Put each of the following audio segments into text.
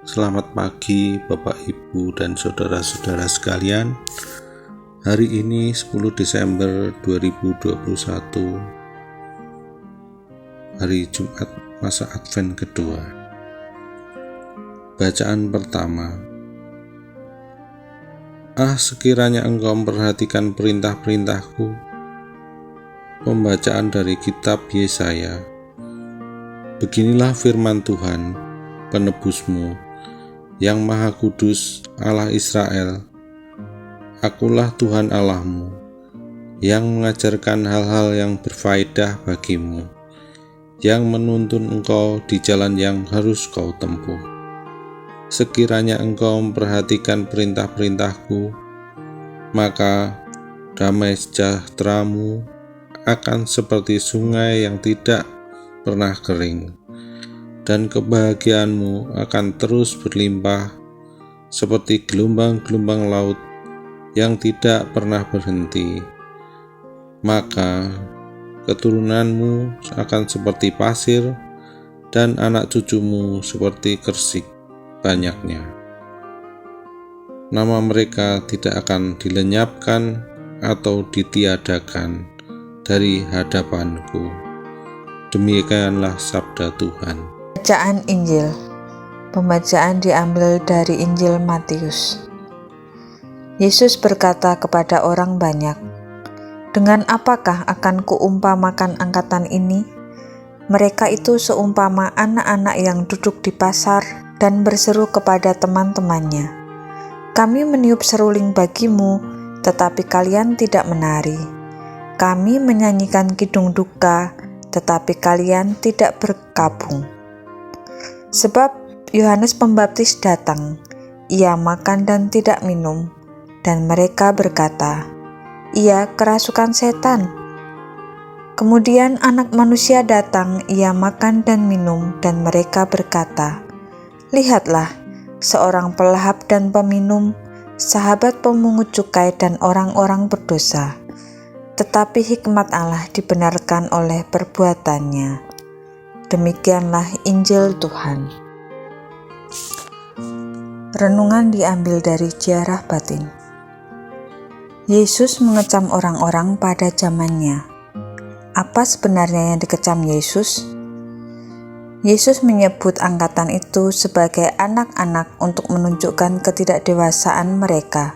Selamat pagi Bapak, Ibu, dan saudara-saudara sekalian. Hari ini 10 Desember 2021, hari Jumat masa Advent kedua. Bacaan pertama. Sekiranya engkau memperhatikan perintah-perintahku. Pembacaan dari kitab Yesaya. Beginilah firman Tuhan, penebusmu, yang Maha Kudus, Allah Israel. Akulah Tuhan Allahmu, yang mengajarkan hal-hal yang berfaedah bagimu, yang menuntun engkau di jalan yang harus kau tempuh. Sekiranya engkau memperhatikan perintah-perintahku, maka damai sejahteramu akan seperti sungai yang tidak pernah kering, dan kebahagiaanmu akan terus berlimpah seperti gelombang-gelombang laut yang tidak pernah berhenti. Maka keturunanmu akan seperti pasir, dan anak cucumu seperti kersik banyaknya. Nama mereka tidak akan dilenyapkan atau ditiadakan dari hadapanku. Demikianlah sabda Tuhan. Bacaan Injil. Pembacaan diambil dari Injil Matius. Yesus berkata kepada orang banyak, "Dengan apakah akan kuumpamakan angkatan ini? Mereka itu seumpama anak-anak yang duduk di pasar dan berseru kepada teman-temannya, 'Kami meniup seruling bagimu, tetapi kalian tidak menari. Kami menyanyikan kidung duka, tetapi kalian tidak berkabung.' Sebab Yohanes Pembaptis datang, ia makan dan tidak minum, dan mereka berkata, 'Ia kerasukan setan.' Kemudian Anak Manusia datang, ia makan dan minum, dan mereka berkata, 'Lihatlah, seorang pelahap dan peminum, sahabat pemungut cukai dan orang-orang berdosa.' Tetapi hikmat Allah dibenarkan oleh perbuatannya." Demikianlah Injil Tuhan. Renungan diambil dari Ziarah Batin. Yesus mengecam orang-orang pada zamannya. Apa sebenarnya yang dikecam Yesus? Yesus menyebut angkatan itu sebagai anak-anak untuk menunjukkan ketidakdewasaan mereka.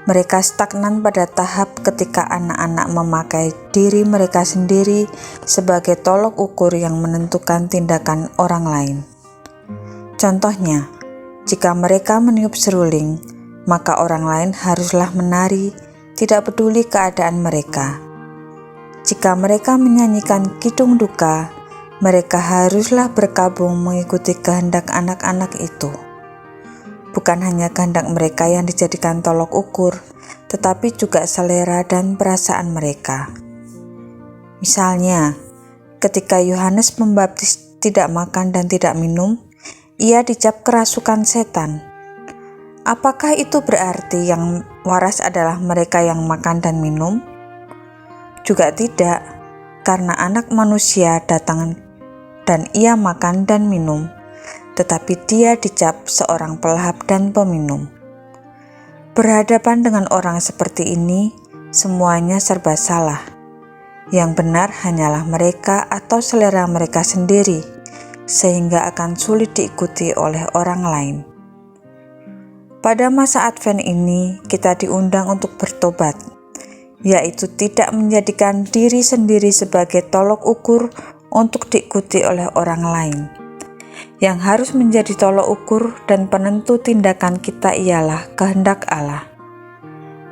Mereka stagnan pada tahap ketika anak-anak memakai diri mereka sendiri sebagai tolok ukur yang menentukan tindakan orang lain. Contohnya, jika mereka meniup seruling, maka orang lain haruslah menari, tidak peduli keadaan mereka. Jika mereka menyanyikan kidung duka, mereka haruslah berkabung mengikuti kehendak anak-anak itu. Bukan hanya kehendak mereka yang dijadikan tolok ukur, tetapi juga selera dan perasaan mereka. Misalnya, ketika Yohanes Pembaptis tidak makan dan tidak minum, ia dicap kerasukan setan. Apakah itu berarti yang waras adalah mereka yang makan dan minum? Juga tidak, karena Anak Manusia datang dan ia makan dan minum, tetapi dia dicap seorang pelahap dan peminum. Berhadapan dengan orang seperti ini, semuanya serba salah. Yang benar hanyalah mereka atau selera mereka sendiri, sehingga akan sulit diikuti oleh orang lain. Pada masa Advent ini, kita diundang untuk bertobat, yaitu tidak menjadikan diri sendiri sebagai tolok ukur untuk diikuti oleh orang lain. Yang harus menjadi tolok ukur dan penentu tindakan kita ialah kehendak Allah.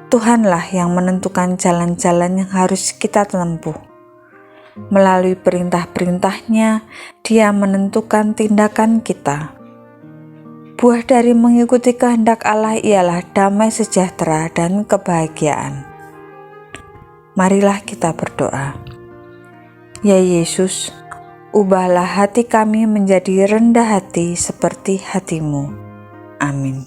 Tuhanlah yang menentukan jalan-jalan yang harus kita tempuh. Melalui perintah-perintahnya, Dia menentukan tindakan kita. Buah dari mengikuti kehendak Allah ialah damai sejahtera dan kebahagiaan. Marilah kita berdoa. Ya Yesus, ubahlah hati kami menjadi rendah hati seperti hati-Mu. Amin.